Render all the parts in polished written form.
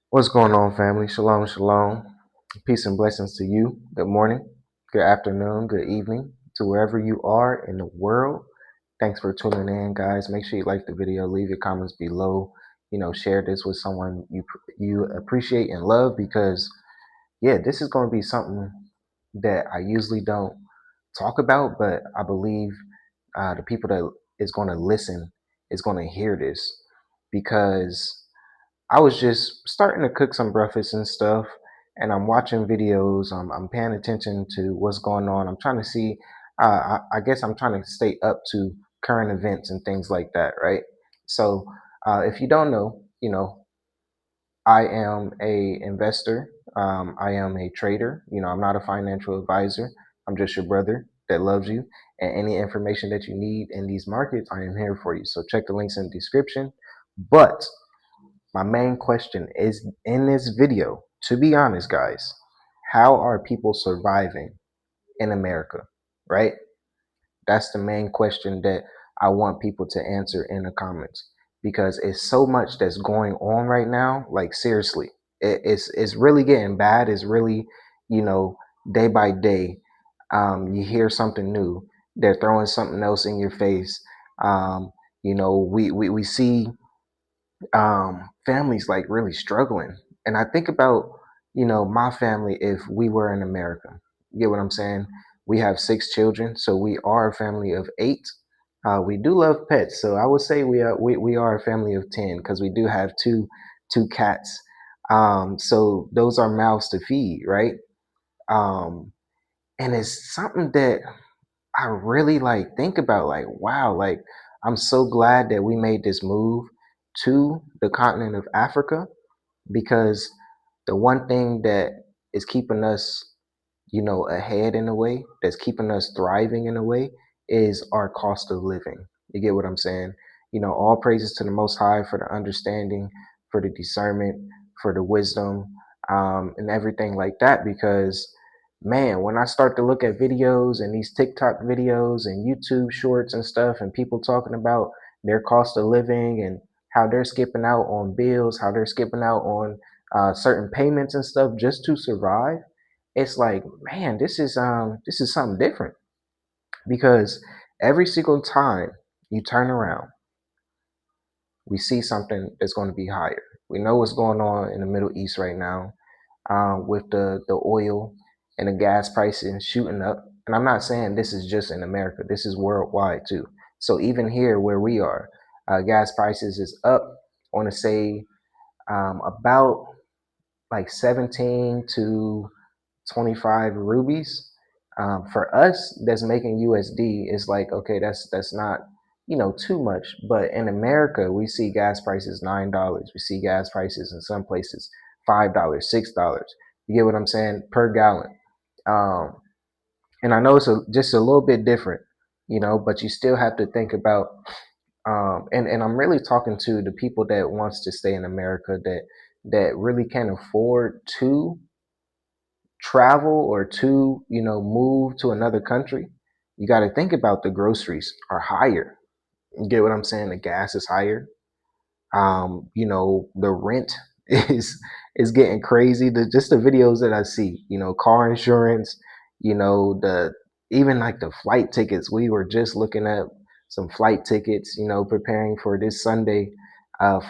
What's going on, family? Shalom, shalom. Peace and blessings to you. Good morning, good afternoon, good evening to wherever you are in the world. Thanks for tuning in, guys. Make sure you like the video, leave your comments below. Share this with someone you appreciate and love because, yeah, this is going to be something that I usually don't talk about, but I believe the people that is going to listen is going to hear this because I was just starting to cook some breakfast and stuff, and I'm watching videos. I'm paying attention to what's going on. I'm trying to see. I guess I'm trying to stay up to current events and things like that, right? So, if you don't know, I am a investor. I am a trader. I'm not a financial advisor. I'm just your brother that loves you. And any information that you need in these markets, I am here for you. So check the links in the description. But my main question is in this video, to be honest, guys, how are people surviving in America? Right? That's the main question that I want people to answer in the comments because it's so much that's going on right now. Like seriously, it's really getting bad. It's really, you know, day by day, you hear something new. They're throwing something else in your face. We see families like really struggling. And I think about, my family if we were in America. You get what I'm saying? We have 6 children, so we are a family of 8. We do love pets, so I would say we are a family of 10 because we do have two cats. So those are mouths to feed, right? Um, and it's something that I really like think about like wow, like I'm so glad that we made this move to the continent of Africa because the one thing that is keeping us, ahead in a way, that's keeping us thriving in a way is our cost of living. You get what I'm saying? All praises to the Most High for the understanding, for the discernment, for the wisdom, and everything like that because man, when I start to look at videos and these TikTok videos and YouTube shorts and stuff, and people talking about their cost of living and how they're skipping out on bills, how they're skipping out on certain payments and stuff just to survive, it's like, man, this is something different because every single time you turn around, we see something that's going to be higher. We know what's going on in the Middle East right now with the oil and the gas prices shooting up. And I'm not saying this is just in America. This is worldwide too. So even here where we are, gas prices is up. I want to say about like 17 to 25 rubies. For us, that's making USD is like okay, that's not too much. But in America, we see gas prices $9. We see gas prices in some places $5, $6. You get what I'm saying per gallon. Um, and I know it's just a little bit different, but you still have to think about. And I'm really talking to the people that wants to stay in America that really can't afford to travel or to move to another country. You got to think about the groceries are higher. You get what I'm saying? The gas is higher. The rent is getting crazy. Just the videos that I see, car insurance, the even like the flight tickets. We were just looking at some flight tickets, preparing for this Sunday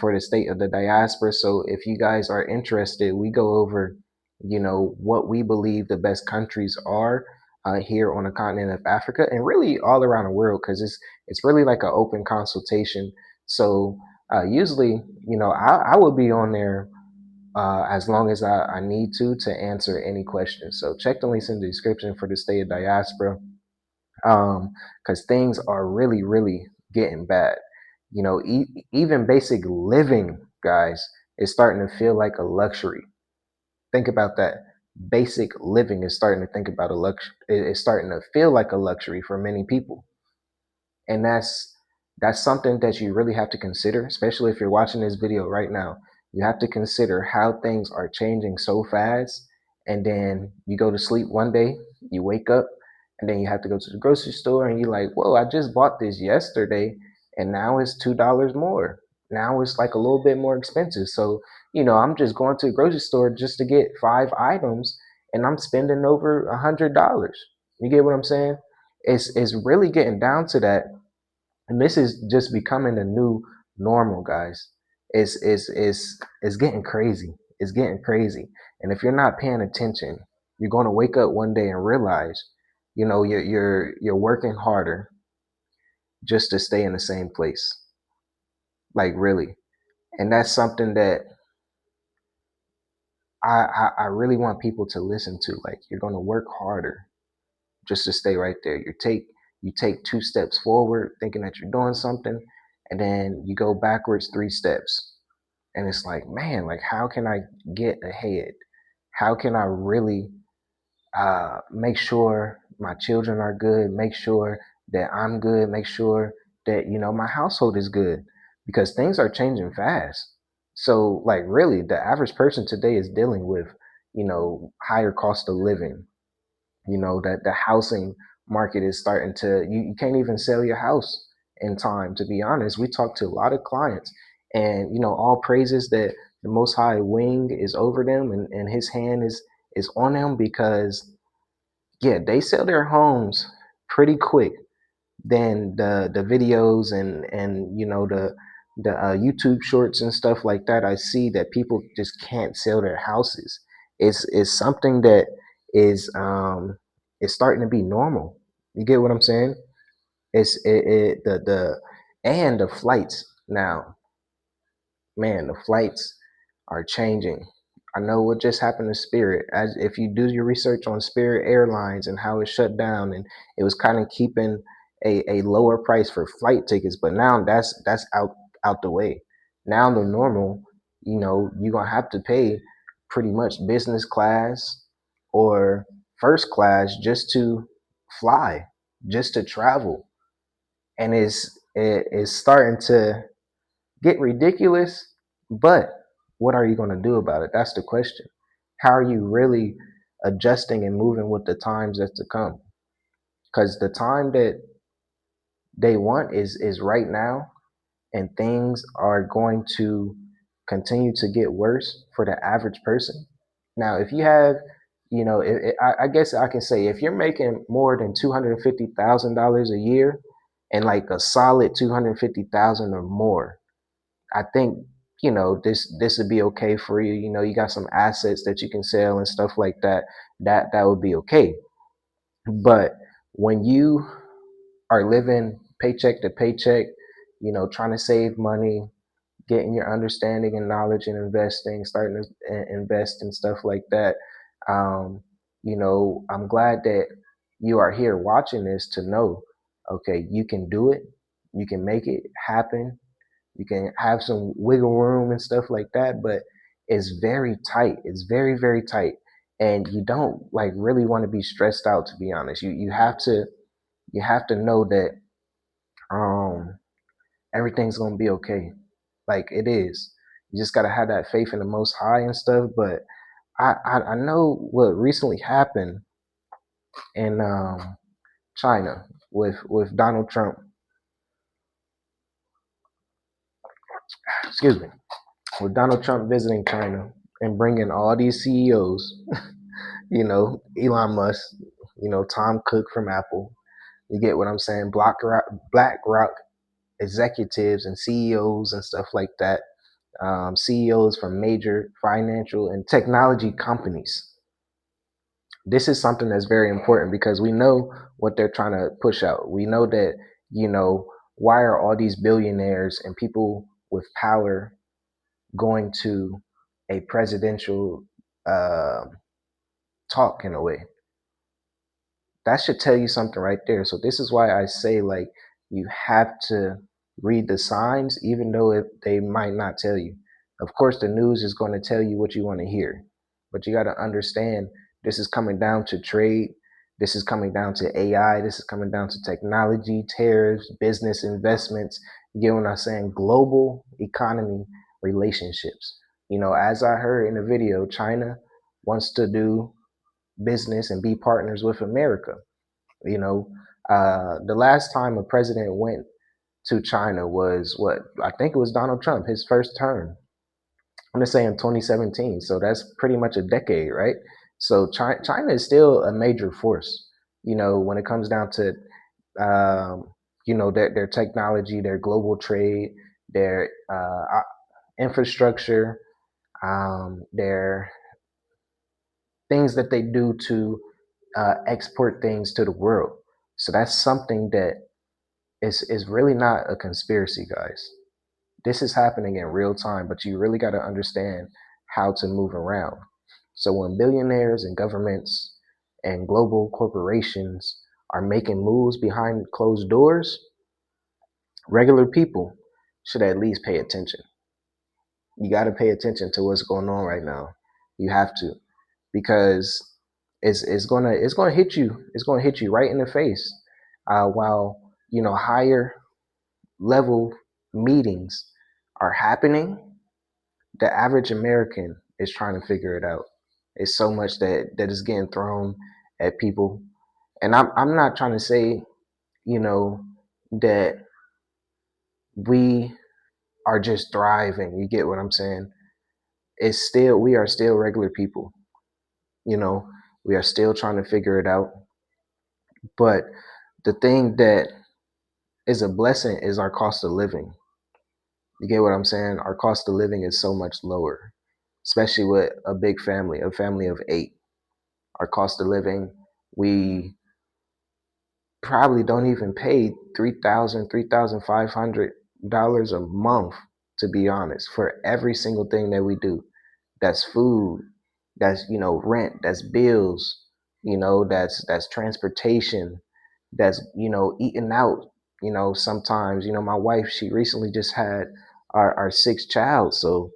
for the state of the diaspora. So if you guys are interested, we go over, what we believe the best countries are here on the continent of Africa and really all around the world because it's really like an open consultation. So usually, I will be on there as long as I need to answer any questions. So check the links in the description for the state of diaspora because things are really, really getting bad. Even basic living, guys, is starting to feel like a luxury. Think about that. Basic living is starting to think about a luxury. It's starting to feel like a luxury for many people, and that's something that you really have to consider, especially if you're watching this video right now. You have to consider how things are changing so fast, and then you go to sleep one day, you wake up, and then you have to go to the grocery store and you're like, whoa, I just bought this yesterday and now it's $2 more. Now it's like a little bit more expensive. So, I'm just going to the grocery store just to get 5 items, and I'm spending over $100. You get what I'm saying? It's really getting down to that, and this is just becoming the new normal, guys. It's getting crazy. It's getting crazy. And if you're not paying attention, you're going to wake up one day and realize, you're working harder just to stay in the same place. Like, really. And that's something that I really want people to listen to. Like, you're going to work harder just to stay right there. You take 2 steps forward thinking that you're doing something, and then you go backwards 3 steps. And it's like, man, like, how can I get ahead? How can I really make sure my children are good, make sure that I'm good, make sure that, my household is good, because things are changing fast. So, like, really, the average person today is dealing with, higher cost of living, that the housing market is starting to, you can't even sell your house in time. To be honest, we talk to a lot of clients, and all praises that the most high wing is over them, and his hand is on them, because yeah, they sell their homes pretty quick than the videos and the YouTube shorts and stuff like that. I see that people just can't sell their houses. It's something that is starting to be normal. You get what I'm saying? The and the flights now, man, the flights are changing. I know what just happened to Spirit. As if you do your research on Spirit Airlines and how it shut down, and it was kind of keeping a lower price for flight tickets, but now that's out the way. Now the normal, you're gonna have to pay pretty much business class or first class just to fly, just to travel, and it's starting to get ridiculous, but what are you going to do about it? That's the question. How are you really adjusting and moving with the times that's to come? Because the time that they want is right now, and things are going to continue to get worse for the average person. Now, if you have, I guess I can say, if you're making more than $250,000 a year, and like a solid 250,000 or more, I think, this would be okay for you. You got some assets that you can sell and stuff like that. That would be okay. But when you are living paycheck to paycheck, trying to save money, getting your understanding and knowledge and investing, starting to invest and stuff like that. I'm glad that you are here watching this to know, okay, you can do it, you can make it happen, you can have some wiggle room and stuff like that, but it's very tight. It's very, very tight. And you don't like really want to be stressed out, to be honest. You have to know that um everything's gonna be okay. Like, it is. You just gotta have that faith in the most high and stuff. But I know what recently happened in China with Donald Trump. Excuse me. With Donald Trump visiting China and bringing all these CEOs, Elon Musk, Tom Cook from Apple. You get what I'm saying? BlackRock executives and CEOs and stuff like that. CEOs from major financial and technology companies. This is something that's very important, because we know what they're trying to push out. We know that, why are all these billionaires and people with power going to a presidential uh, talk in a way? That should tell you something right there. So this is why I say, like, you have to read the signs, even though they might not tell you. Of course, the news is going to tell you what you want to hear, but you got to understand, this is coming down to trade. This is coming down to AI. This is coming down to technology, tariffs, business investments. You get what I'm saying? Global economy relationships. As I heard in the video, China wants to do business and be partners with America. You know, the last time a president went to China was what I think it was Donald Trump, his first term. I'm gonna say in 2017. So that's pretty much a decade, right? So China is still a major force. When it comes down to um, their technology, their global trade, their infrastructure, their things that they do to export things to the world. So that's something that is really not a conspiracy, guys. This is happening in real time, but you really got to understand how to move around. So when billionaires and governments and global corporations are making moves behind closed doors, regular people should at least pay attention. You got to pay attention to what's going on right now. You have to, because it's gonna hit you. It's gonna hit you right in the face. While higher level meetings are happening, the average American is trying to figure it out. It's so much that is getting thrown at people, and I'm not trying to say you know that we are just thriving. You get what I'm saying? We are still regular people. You know, we are still trying to figure it out. But the thing that is a blessing is our cost of living. You get what I'm saying? Our cost of living is so much lower, especially with a family of eight. Our cost of living, we probably don't even pay $3,500 a month, to be honest, for every single thing that we do. That's food, that's rent, that's bills, that's transportation, that's eating out. Sometimes my wife, she recently just had our sixth child, so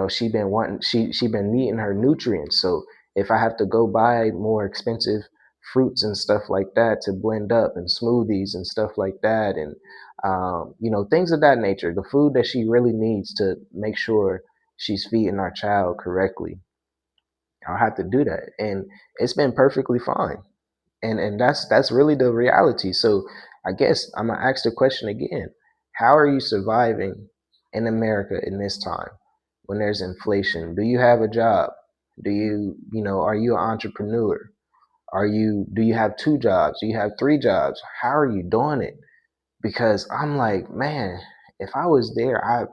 she been needing her nutrients. So if I have to go buy more expensive fruits and stuff like that to blend up and smoothies and stuff like that, and things of that nature, the food that she really needs to make sure she's feeding our child correctly, I'll have to do that, and it's been perfectly fine. And that's really the reality. So I guess I'm gonna ask the question again: how are you surviving in America in this time when there's inflation? Do you have a job? Are you an entrepreneur? Do you have two jobs? Do you have three jobs? How are you doing it? Because I'm like, man, if I was there, I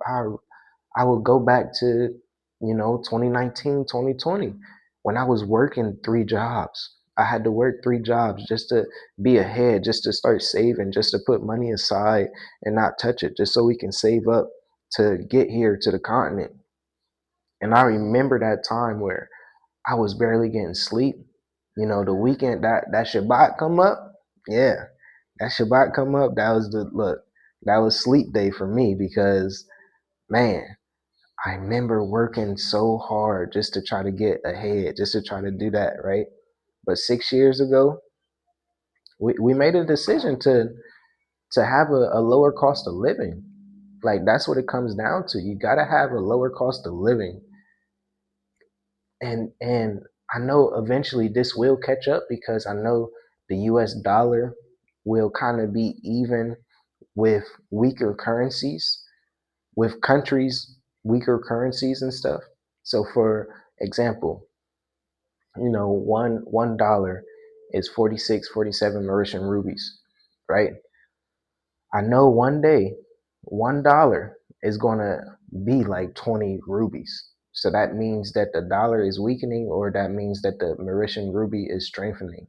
would go back to, 2019, 2020, when I was working three jobs. I had to work three jobs just to be ahead, just to start saving, just to put money aside and not touch it, just so we can save up to get here to the continent. And I remember that time where I was barely getting sleep. The weekend that Shabbat come up, yeah, that Shabbat come up, that was the look, that was sleep day for me, because man, I remember working so hard just to try to get ahead, just to try to do that, right? But 6 years ago, we made a decision to have a lower cost of living. Like that's what it comes down to. You gotta have a lower cost of living. And I know eventually this will catch up, because I know the US dollar will kind of be even with weaker currencies, with countries weaker currencies and stuff. So for example, $1 is 46, 47 Mauritian rubies, right? I know one day $1 is gonna be like 20 rubies. So that means that the dollar is weakening, or that means that the Mauritian ruby is strengthening.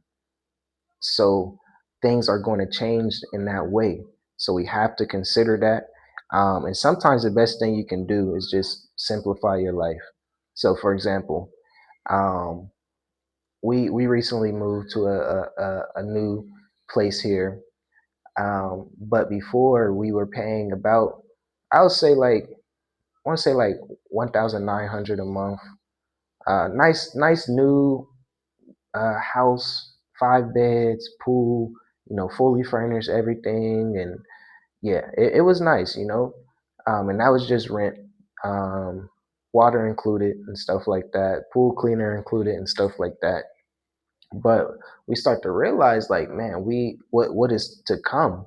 So things are going to change in that way. So we have to consider that. And sometimes the best thing you can do is just simplify your life. So, for example, um, we recently moved to a new place here. But before we were paying about, I would say like, I want to say like 1,900 a month. Nice new house, 5 beds, pool, fully furnished, everything, and yeah, it was nice, and that was just rent, um, water included and stuff like that, pool cleaner included and stuff like that. But we start to realize, like, man, what is to come,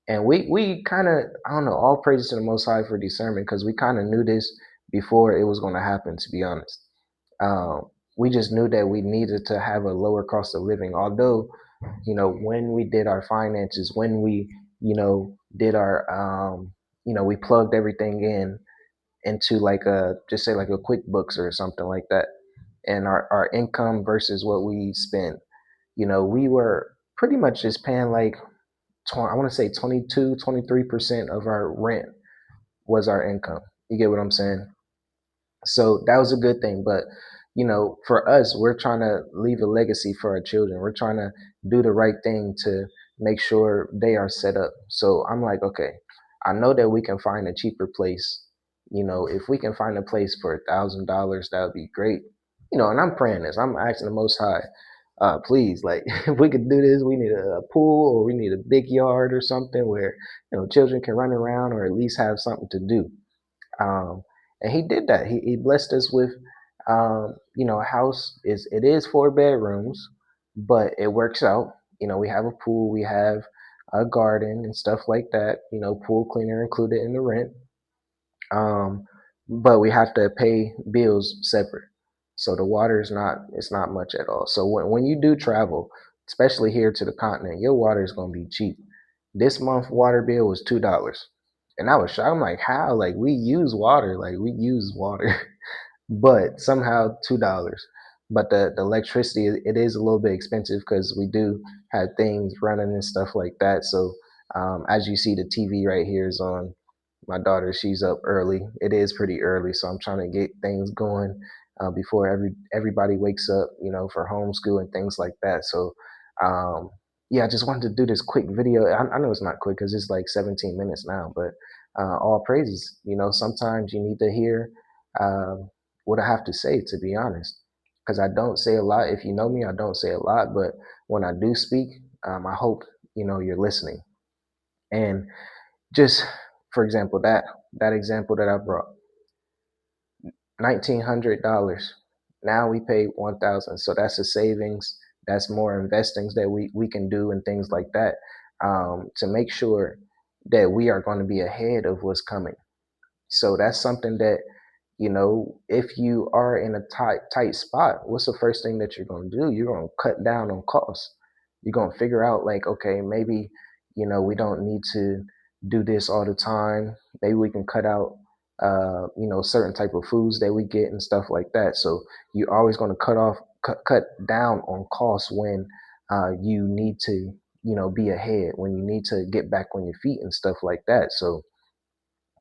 And we kind of, I don't know, all praises to the Most High for discernment, because we kind of knew this before it was going to happen. To be honest, um, we just knew that we needed to have a lower cost of living. Although, when we did our finances, when we, did our, we plugged everything into like a, just say like a QuickBooks or something like that, and our income versus what we spent, we were pretty much just paying like, I want to say 22, 23% of our rent was our income. You get what I'm saying? So that was a good thing. But, for us, we're trying to leave a legacy for our children. We're trying to do the right thing to make sure they are set up. So I'm like, okay, I know that we can find a cheaper place. If we can find a place for $1,000, that would be great. And I'm praying this. I'm asking the Most High, please, like, if we could do this, we need a pool, or we need a big yard or something where, children can run around, or at least have something to do. um, and he did that. He blessed us with, a house. It is 4 bedrooms, but it works out. We have a pool, we have a garden and stuff like that. Pool cleaner included in the rent. um, but we have to pay bills separate. So the water is not, it's not much at all. So when you do travel, especially here to the continent, your water is going to be cheap. This month water bill was $2, and I was shocked. I'm like, how? Like, we use water, like we use water, but somehow $2. But the electricity, it is a little bit expensive because we do have things running and stuff like that. So as you see, the TV right here is on. My daughter, she's up early. It is pretty early, so I'm trying to get things going before everybody wakes up, for homeschool and things like that. So um, yeah, I just wanted to do this quick video. I know it's not quick because it's like 17 minutes now, but all praises. Sometimes you need to hear what I have to say, to be honest, because I don't say a lot. If you know me, I don't say a lot, but when I do speak, I hope you're listening. And just for example, that example that I brought, $1,900. Now we pay 1,000, so that's a savings. That's more investings that we can do and things like that, to make sure that we are going to be ahead of what's coming. So that's something that, if you are in a tight spot, what's the first thing that you're going to do? You're going to cut down on costs. You're going to figure out, like, okay, maybe, we don't need to do this all the time. Maybe we can cut out, certain type of foods that we get and stuff like that. So you're always going to cut down on costs when you need to, be ahead, when you need to get back on your feet and stuff like that. So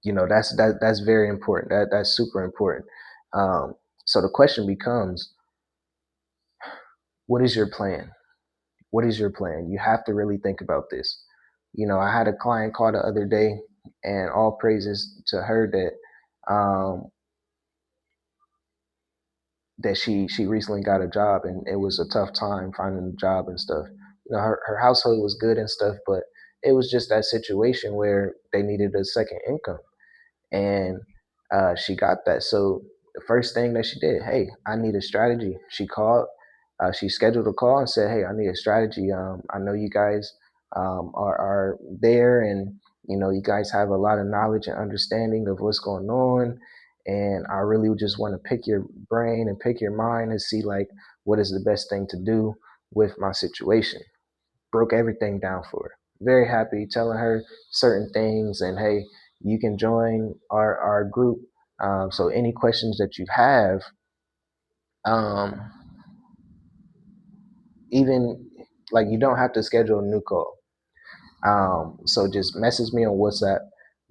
that's very important. That's super important. um, so the question becomes, what is your plan? What is your plan? You have to really think about this. I had a client call the other day, and all praises to her that she recently got a job, and it was a tough time finding a job and stuff. Her household was good and stuff, but it was just that situation where they needed a second income, and she got that. So the first thing that she did, hey, I need a strategy. She called, she scheduled a call and said, hey, I need a strategy. I know you guys are there, and you guys have a lot of knowledge and understanding of what's going on, and I really just want to pick your brain and pick your mind and see like what is the best thing to do with my situation. Broke everything down for her. Very happy, telling her certain things, and hey, you can join our group. So any questions that you have, um, even like, you don't have to schedule a new call. So just message me on WhatsApp.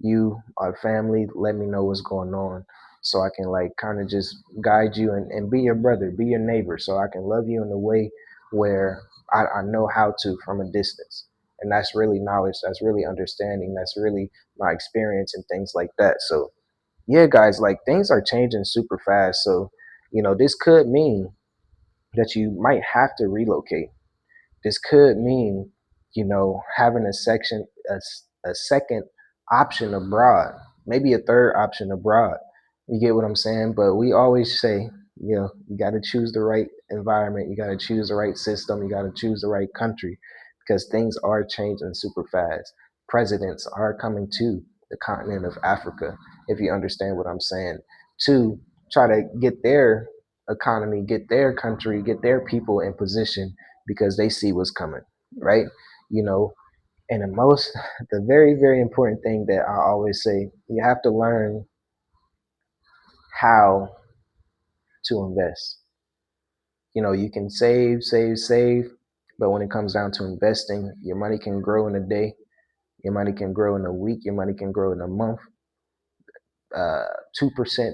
You, our family, let me know what's going on, so I can like kind of just guide you, and be your brother, be your neighbor, so I can love you in a way where I know how to from a distance. And that's really knowledge. That's really understanding. That's really my experience and things like that. So yeah, guys, like, things are changing super fast. So, this could mean that you might have to relocate. This could mean, having a second option abroad, maybe a third option abroad. You get what I'm saying? But we always say, you got to choose the right environment. You got to choose the right system. You got to choose the right country, because things are changing super fast. presidents are coming to the continent of Africa, if you understand what I'm saying, to try to get their economy, get their country, get their people in position because they see what's coming, right? You know, and the very, very important thing that I always say, you have to learn how to invest. You know, you can save, save, save, but when it comes down to investing, your money can grow in a day, your money can grow in a week, your money can grow in a month, 2%, 3%,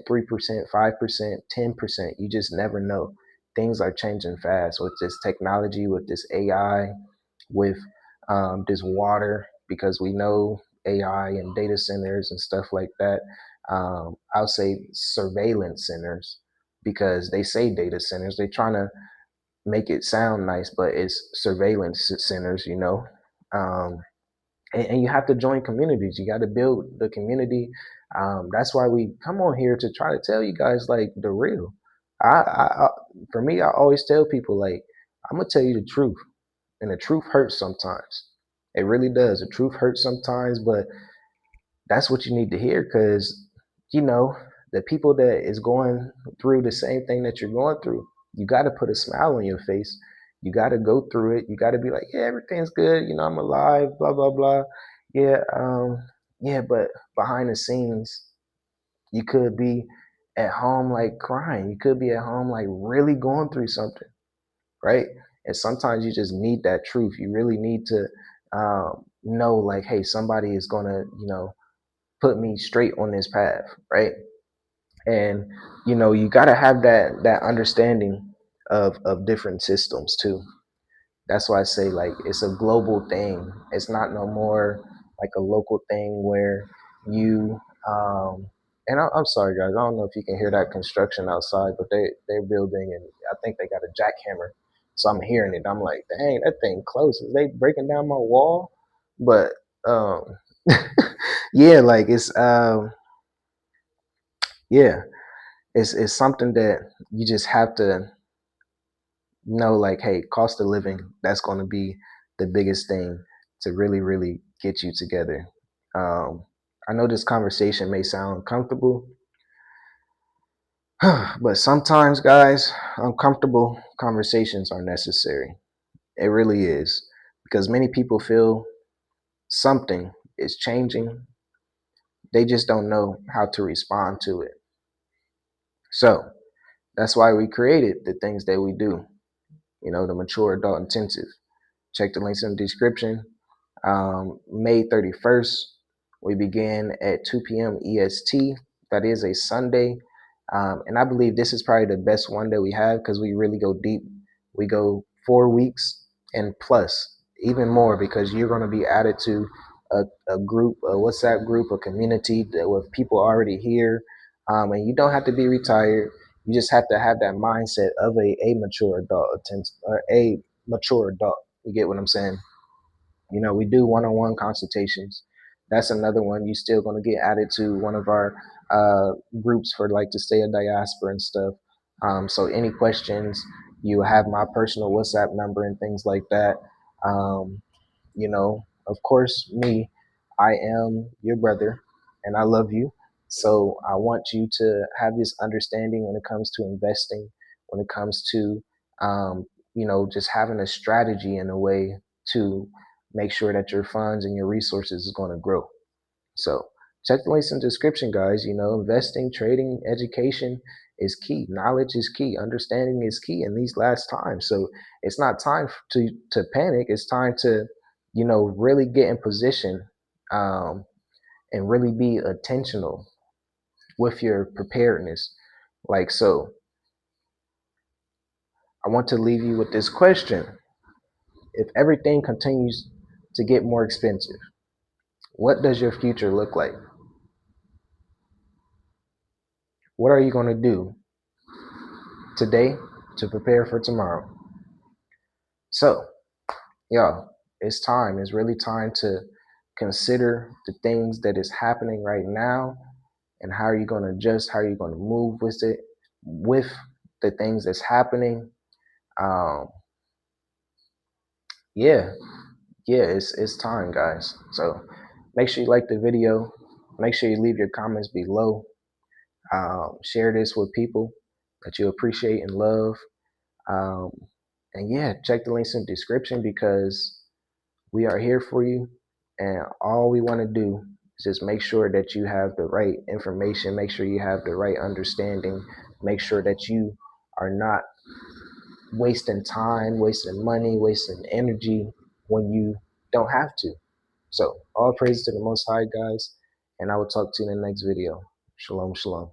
5%, 10%. You just never know. Things are changing fast with this technology, with this AI, with this water, because we know AI and data centers and stuff like that. I'll say surveillance centers because they say data centers. They're trying to make it sound nice, but it's surveillance centers, you know. Um, and you have to join communities. You got to build the community. That's why we come on here to try to tell you guys like the real. I for me, I always tell people like I'm gonna tell you the truth, and the truth hurts sometimes. It really does. The truth hurts sometimes, but that's what you need to hear because you know the people that is going through the same thing that you're going through, you got to put a smile on your face. You got to go through it. You got to be like, yeah, everything's good. You know, I'm alive. Blah blah blah. Yeah, yeah. But behind the scenes, you could be at home like crying. You could be at home like really going through something, right? And sometimes you just need that truth. You really need to know, like, hey, somebody is gonna, you know, put me straight on this path, right? And you know, you got to have that understanding of different systems too. That's why I say like it's a global thing. It's not no more like a local thing where you and I'm sorry guys, I don't know if you can hear that construction outside, but they're building and I think they got a jackhammer. So I'm hearing it. I'm like, dang, that thing close. Is they breaking down my wall? But um yeah, like yeah, it's something that you just have to know like, hey, cost of living, that's going to be the biggest thing to really, really get you together. I know this conversation may sound uncomfortable, but sometimes, guys, uncomfortable conversations are necessary. It really is because many people feel something is changing. They just don't know how to respond to it. So that's why we created the things that we do, you know, the Mature Adult Intensive. Check the links in the description. May 31st, we begin at 2 p.m. EST. That is a Sunday. And I believe this is probably the best one that we have because we really go deep. We go 4 weeks and plus, even more, because you're going to be added to a group, a WhatsApp group, a community that, with people already here. And you don't have to be retired. You just have to have that mindset of a mature adult, or a mature adult. You get what I'm saying? You know, we do one-on-one consultations. That's another one. You still going to get added to one of our groups for like to stay a diaspora and stuff. So any questions, you have my personal WhatsApp number and things like that. Um, you know, of course, me, I am your brother and I love you. So I want you to have this understanding when it comes to investing, when it comes to, you know, just having a strategy in a way to make sure that your funds and your resources is going to grow. So check the links in the description, guys. You know, investing, trading, education is key. Knowledge is key. Understanding is key in these last times. So it's not time to panic. It's time to, you know, really get in position um, and really be intentional with your preparedness. Like so, I want to leave you with this question. If everything continues to get more expensive, what does your future look like? What are you going to do today to prepare for tomorrow? So, y'all, it's time. It's really time to consider the things that is happening right now and how are you going to adjust, how are you going to move with it, with the things that's happening. Um, yeah, yeah, it's time, guys. So Make sure you like the video. Make sure you leave your comments below. Share this with people that you appreciate and love. Um, and yeah, check the links in the description because we are here for you. And all we want to do is just make sure that you have the right information, make sure you have the right understanding, make sure that you are not wasting time, wasting money, wasting energy when you don't have to. So, all praise to the Most High, guys. And I will talk to you in the next video. Shalom, shalom.